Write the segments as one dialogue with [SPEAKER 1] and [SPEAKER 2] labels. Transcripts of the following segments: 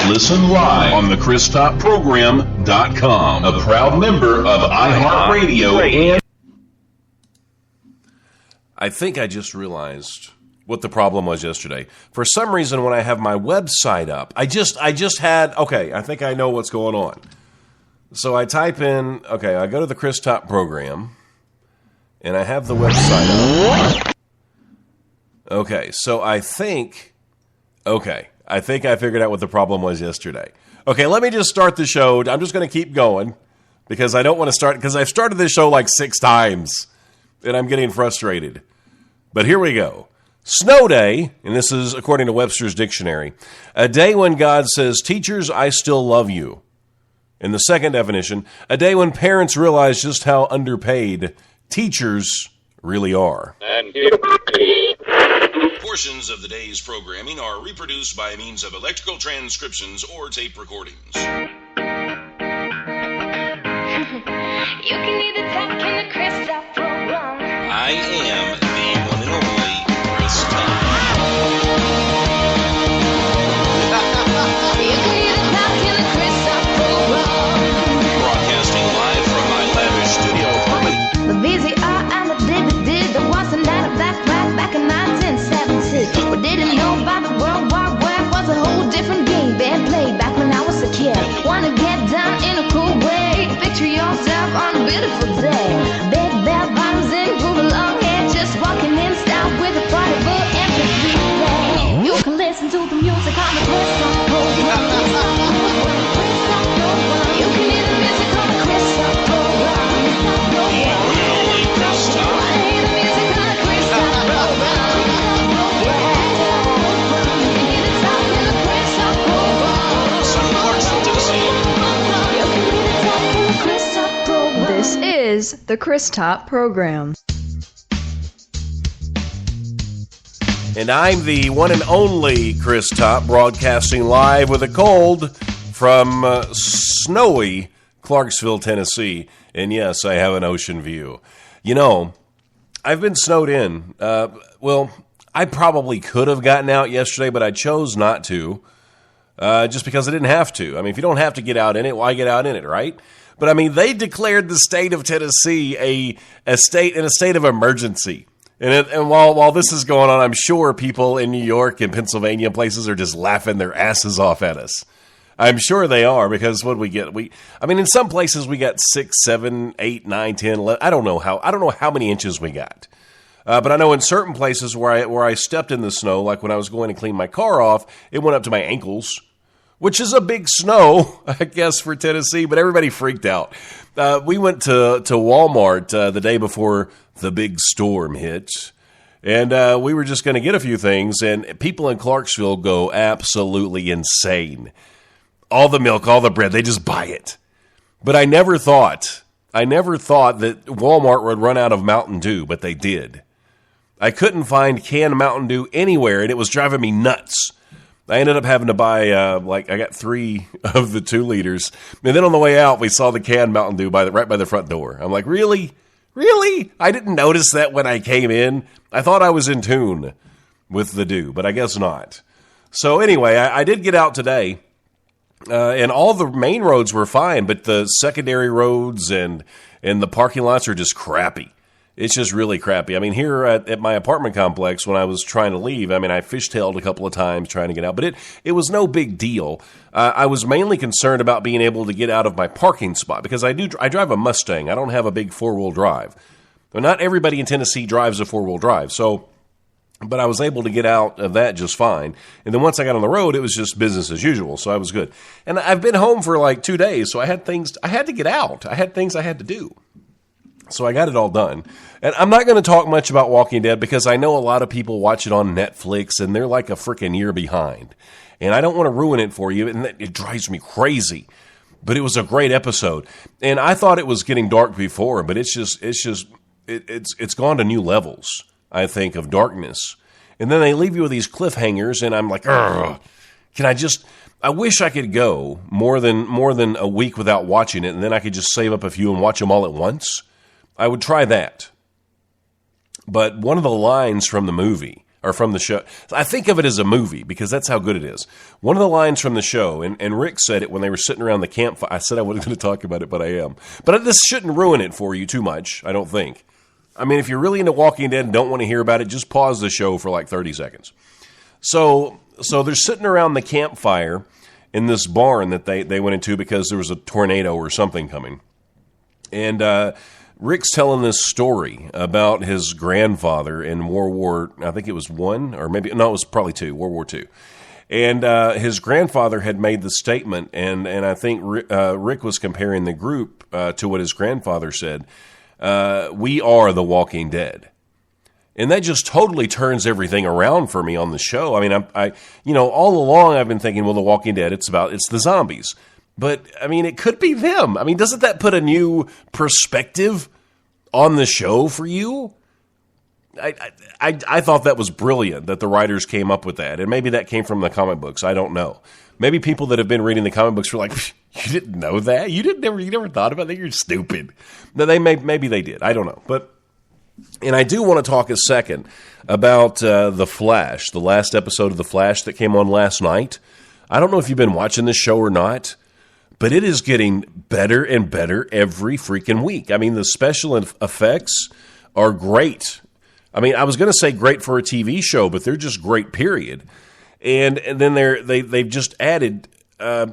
[SPEAKER 1] Listen live on the ChrisTopProgram.com, a proud member of iHeartRadio. And
[SPEAKER 2] I think I just realized what the problem was yesterday. For some reason, when I have my website up, I just had, okay, I think I know what's going on. So I type in, okay, I go to the Chris Top Program, and I have the website up. Okay, so I think I figured out what the problem was yesterday. Okay, let me just start the show. I'm just going to keep going because I don't want to start, because I've started this show like 6 times, and I'm getting frustrated. But here we go. Snow day, and this is according to Webster's Dictionary, a day when God says, "Teachers, I still love you." In the second definition, a day when parents realize just how underpaid teachers really are.
[SPEAKER 1] Portions of the day's programming are reproduced by means of electrical transcriptions or tape recordings.
[SPEAKER 3] You can either talk in the Chris Top Program.
[SPEAKER 1] I am the one and only Chris Top.
[SPEAKER 3] You can either talk in the Chris Top Program.
[SPEAKER 1] Broadcasting live from my lavish studio apartment.
[SPEAKER 3] The VCR and the DVD, there was a night of black rock back in 1970. We didn't know about the World War Web, was a whole different game being played back when I was a kid. Wanna get down in a cool way, picture yourself on a beautiful day. Big bell bottoms and groove along here, just walking in style with a portable MP3 play. You can listen to the music on the Chris Top Program. You can hear the music on the Chris Top Program. Play the music on the Chris Top Program. You can hear the talk in the Chris Top Program.
[SPEAKER 1] Sunny Clarksville, Tennessee.
[SPEAKER 3] You can hear the talk in the Chris Top Program.
[SPEAKER 4] This is the Chris Top Program.
[SPEAKER 2] And I'm the one and only Chris Top, broadcasting live with a cold from snowy Clarksville, Tennessee. And yes, I have an ocean view. You know, I've been snowed in. Well, I probably could have gotten out yesterday, but I chose not to, just because I didn't have to. I mean, if you don't have to get out in it, why get out in it, right? But I mean, they declared the state of Tennessee a state of emergency. And while this is going on, I'm sure people in New York and Pennsylvania and places are just laughing their asses off at us. I'm sure they are, because what we get, I mean, in some places we got 6, 7, 8, 9, 10, 11, I don't know how many inches we got. But I know in certain places where I stepped in the snow, like when I was going to clean my car off, it went up to my ankles, which is a big snow, I guess, for Tennessee, but everybody freaked out. We went to Walmart the day before the big storm hit, and we were just going to get a few things, and people in Clarksville go absolutely insane. All the milk, all the bread, they just buy it. But I never thought that Walmart would run out of Mountain Dew, but they did. I couldn't find canned Mountain Dew anywhere, and it was driving me nuts. I ended up having to buy, I got 3 of the 2 liters. And then on the way out, we saw the canned Mountain Dew right by the front door. I'm like, really? Really? I didn't notice that when I came in. I thought I was in tune with the dew, but I guess not. So anyway, I did get out today, and all the main roads were fine, but the secondary roads and the parking lots are just crappy. It's just really crappy. I mean, here at my apartment complex, when I was trying to leave, I mean, I fishtailed a couple of times trying to get out, but it was no big deal. I was mainly concerned about being able to get out of my parking spot, because I drive a Mustang. I don't have a big 4-wheel drive. But not everybody in Tennessee drives a 4-wheel drive, but I was able to get out of that just fine. And then once I got on the road, it was just business as usual, so I was good. And I've been home for like 2 days, so I had to get out. I had things I had to do. So I got it all done. And I'm not going to talk much about Walking Dead, because I know a lot of people watch it on Netflix, and they're like a freaking year behind. And I don't want to ruin it for you, and it drives me crazy. But it was a great episode. And I thought it was getting dark before, but it's gone to new levels, I think, of darkness. And then they leave you with these cliffhangers, and I'm like, ugh, I wish I could go more than a week without watching it, and then I could just save up a few and watch them all at once. I would try that. But one of the lines from the movie, or from the show. I think of it as a movie because that's how good it is. One of the lines from the show, and Rick said it when they were sitting around the campfire. I said I wasn't going to talk about it, but I am. But this shouldn't ruin it for you too much, I don't think. I mean, if you're really into Walking Dead and don't want to hear about it, just pause the show for like 30 seconds. So they're sitting around the campfire in this barn that they went into because there was a tornado or something coming. And Rick's telling this story about his grandfather in World War, I think it was one, or maybe, no, it was probably two, World War II. And his grandfather had made the statement, and I think Rick was comparing the group to what his grandfather said, we are the Walking Dead. And that just totally turns everything around for me on the show. I mean, I all along I've been thinking, well, the Walking Dead, it's the zombies. But, I mean, it could be them. I mean, doesn't that put a new perspective on the show for you? I thought that was brilliant that the writers came up with that. And maybe that came from the comic books. I don't know. Maybe people that have been reading the comic books were like, you didn't know that? You never thought about that? You're stupid. No, maybe they did. I don't know. And I do want to talk a second about The Flash, the last episode of The Flash that came on last night. I don't know if you've been watching this show or not, but it is getting better and better every freaking week. I mean, the special effects are great. I mean, I was going to say great for a TV show, but they're just great, period. And then they've just added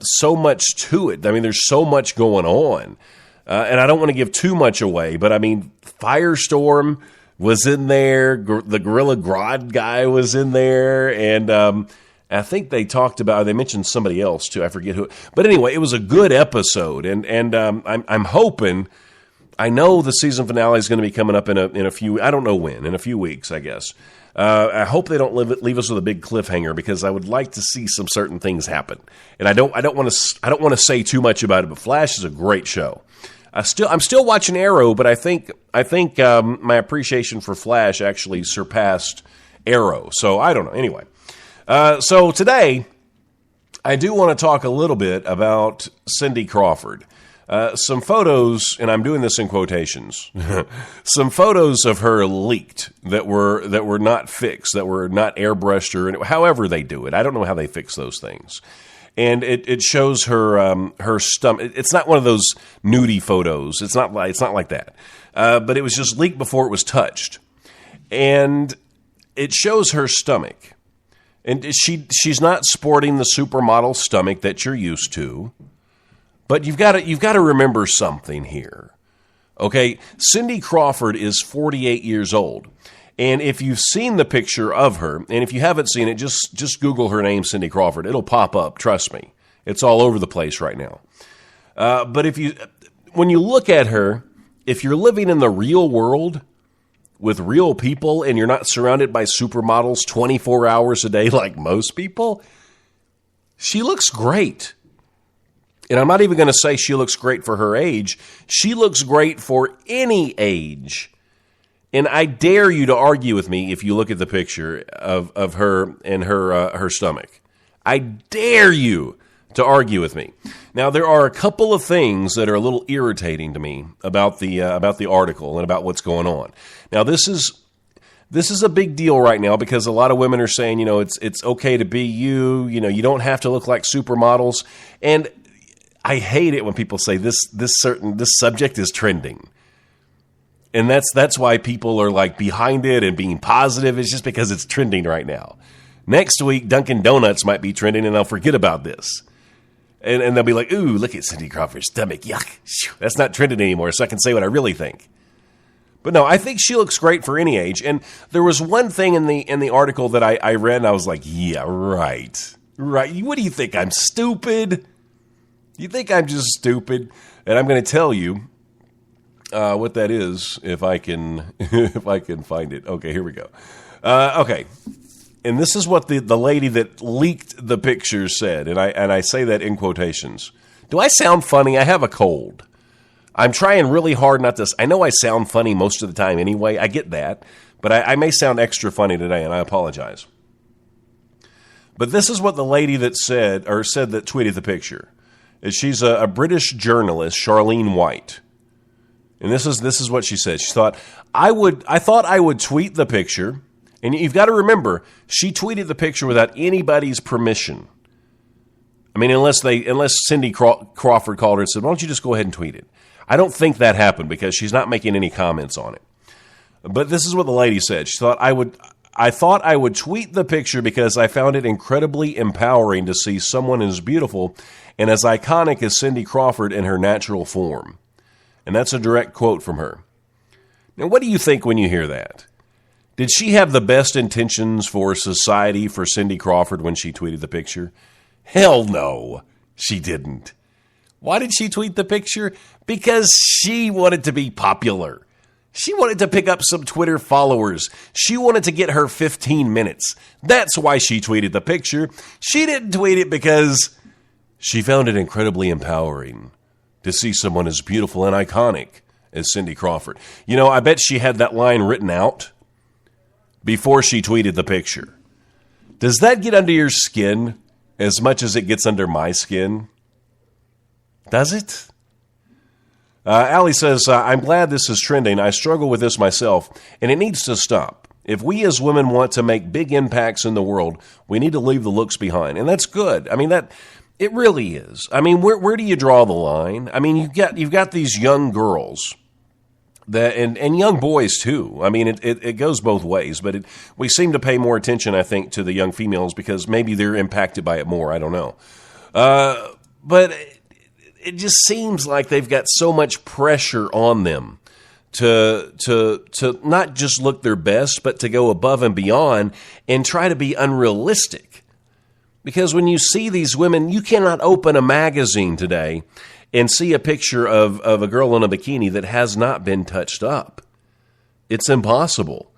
[SPEAKER 2] so much to it. I mean, there's so much going on. And I don't want to give too much away, but I mean, Firestorm was in there. The Gorilla Grodd guy was in there. And I think they mentioned somebody else too. I forget who. But anyway, it was a good episode. And I'm hoping, I know the season finale is going to be coming up in a few, I don't know when, in a few weeks, I guess. I hope they don't leave us with a big cliffhanger because I would like to see some certain things happen. And I don't want to say too much about it, but Flash is a great show. I'm still watching Arrow, but I think my appreciation for Flash actually surpassed Arrow. So I don't know. Anyway, so today I do want to talk a little bit about Cindy Crawford. Some photos, and I'm doing this in quotations. Some photos of her leaked that were not fixed, that were not airbrushed, or however they do it. I don't know how they fix those things. And it shows her stomach. It's not one of those nudie photos. It's not like that. But it was just leaked before it was touched, and it shows her stomach. And she's not sporting the supermodel stomach that you're used to. But you've got to remember something here. Okay, Cindy Crawford is 48 years old. And if you've seen the picture of her, and if you haven't seen it, just Google her name, Cindy Crawford. It'll pop up, trust me. It's all over the place right now. But when you look at her, if you're living in the real world with real people and you're not surrounded by supermodels 24 hours a day like most people, she looks great. And I'm not even going to say she looks great for her age. She looks great for any age. And I dare you to argue with me if you look at the picture of her and her stomach. I dare you to argue with me. Now, there are a couple of things that are a little irritating to me about the article and about what's going on. Now, this is a big deal right now because a lot of women are saying, it's okay to be you. You don't have to look like supermodels. And I hate it when people say this subject is trending. And that's why people are like behind it and being positive. It's just because it's trending right now. Next week, Dunkin' Donuts might be trending and they'll forget about this. And they'll be like, ooh, look at Cindy Crawford's stomach. Yuck. That's not trending anymore, so I can say what I really think. But no, I think she looks great for any age. And there was one thing in the article that I read and I was like, yeah, right. Right. What do you think? I'm stupid? You think I'm just stupid? And I'm going to tell you what that is if I can find it. Okay, here we go. Okay, and this is what the lady that leaked the pictures said, and I say that in quotations. Do I sound funny? I have a cold. I'm trying really hard not to. I know I sound funny most of the time anyway. I get that, but I may sound extra funny today, and I apologize. But this is what the lady that said that tweeted the picture. She's a British journalist, Charlene White. And this is what she said. She thought I thought I would tweet the picture And you've got to remember, she tweeted the picture without anybody's permission. I mean, unless Cindy Crawford called her and said, why don't you just go ahead and tweet it? I don't think that happened because she's not making any comments on it. But this is what the lady said. She thought, I thought I would tweet the picture because I found it incredibly empowering to see someone as beautiful and as iconic as Cindy Crawford in her natural form. And that's a direct quote from her. Now, what do you think when you hear that? Did she have the best intentions for society for Cindy Crawford when she tweeted the picture? Hell no, she didn't. Why did she tweet the picture? Because she wanted to be popular. She wanted to pick up some Twitter followers. She wanted to get her 15 minutes. That's why she tweeted the picture. She didn't tweet it because she found it incredibly empowering to see someone as beautiful and iconic as Cindy Crawford. You know, I bet she had that line written out before she tweeted the picture. Does that get under your skin as much as it gets under my skin? Does it? Allie says, I'm glad this is trending. I struggle with this myself, and it needs to stop. If we as women want to make big impacts in the world, we need to leave the looks behind. And that's good. I mean, it really is. I mean, where do you draw the line? I mean, you've got these young girls and young boys too. I mean, it goes both ways, but we seem to pay more attention, I think, to the young females because maybe they're impacted by it more. I don't know. But it just seems like they've got so much pressure on them to not just look their best, but to go above and beyond and try to be unrealistic. Because when you see these women, you cannot open a magazine today and see a picture of a girl in a bikini that has not been touched up. It's impossible.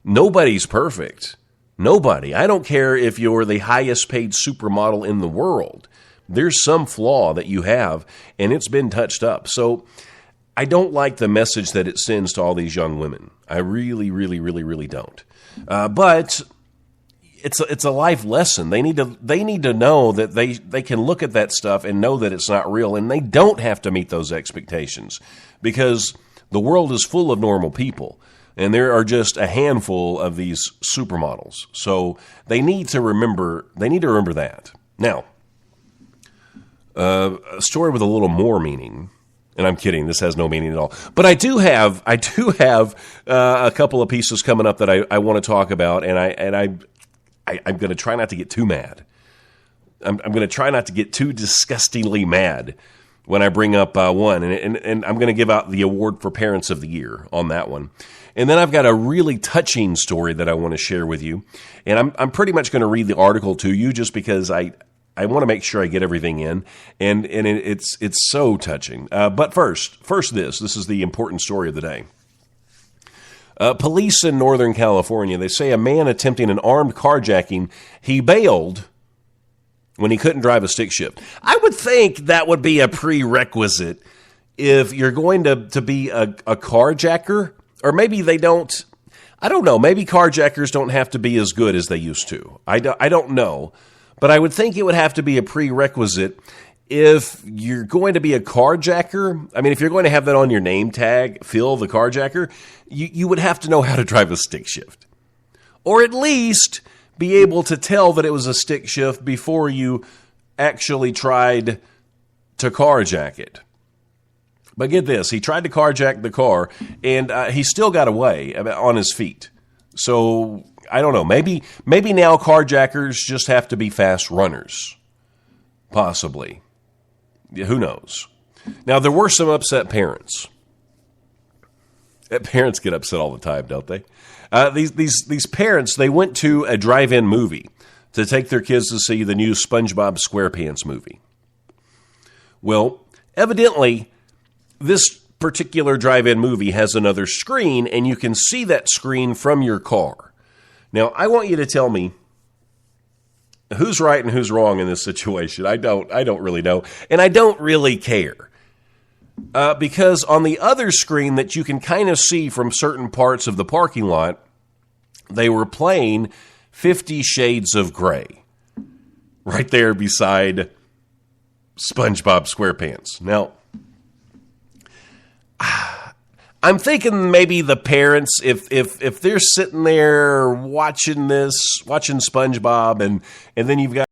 [SPEAKER 2] Nobody's perfect. Nobody. I don't care if you're the highest paid supermodel in the world. There's some flaw that you have, and it's been touched up. So I don't like the message that it sends to all these young women. I really, really, really, really don't. But it's a life lesson. They need to know that they can look at that stuff and know that it's not real, and they don't have to meet those expectations because the world is full of normal people, and there are just a handful of these supermodels. So they need to remember that. Now, a story with a little more meaning, and I'm kidding, this has no meaning at all. But I do have a couple of pieces coming up that I want to talk about, and I'm going to try not to get too mad. I'm going to try not to get too disgustingly mad when I bring up one, and I'm going to give out the award for Parents of the Year on that one. And then I've got a really touching story that I want to share with you, and I'm pretty much going to read the article to you just because I want to make sure I get everything in, and it's so touching. But first this is the important story of the day. Police in Northern California, they say a man attempting an armed carjacking, he bailed when he couldn't drive a stick shift. I would think that would be a prerequisite if you're going to be a carjacker, or maybe they don't. I don't know. Maybe carjackers don't have to be as good as they used to. I don't know. But I would think it would have to be a prerequisite if you're going to be a carjacker. I mean, if you're going to have that on your name tag, Phil the carjacker, you would have to know how to drive a stick shift. Or at least be able to tell that it was a stick shift before you actually tried to carjack it. But get this, he tried to carjack the car, and he still got away on his feet. So I don't know. Maybe now carjackers just have to be fast runners. Possibly. Who knows? Now, there were some upset parents. Parents get upset all the time, don't they? These parents, they went to a drive-in movie to take their kids to see the new SpongeBob SquarePants movie. Well, evidently, this particular drive-in movie has another screen, and you can see that screen from your car. Now, I want you to tell me who's right and who's wrong in this situation. I don't really know, and I don't really care. Because on the other screen that you can kind of see from certain parts of the parking lot, they were playing 50 Shades of Grey right there beside SpongeBob SquarePants. Now, I'm thinking maybe the parents, if they're sitting there watching SpongeBob, and then you've got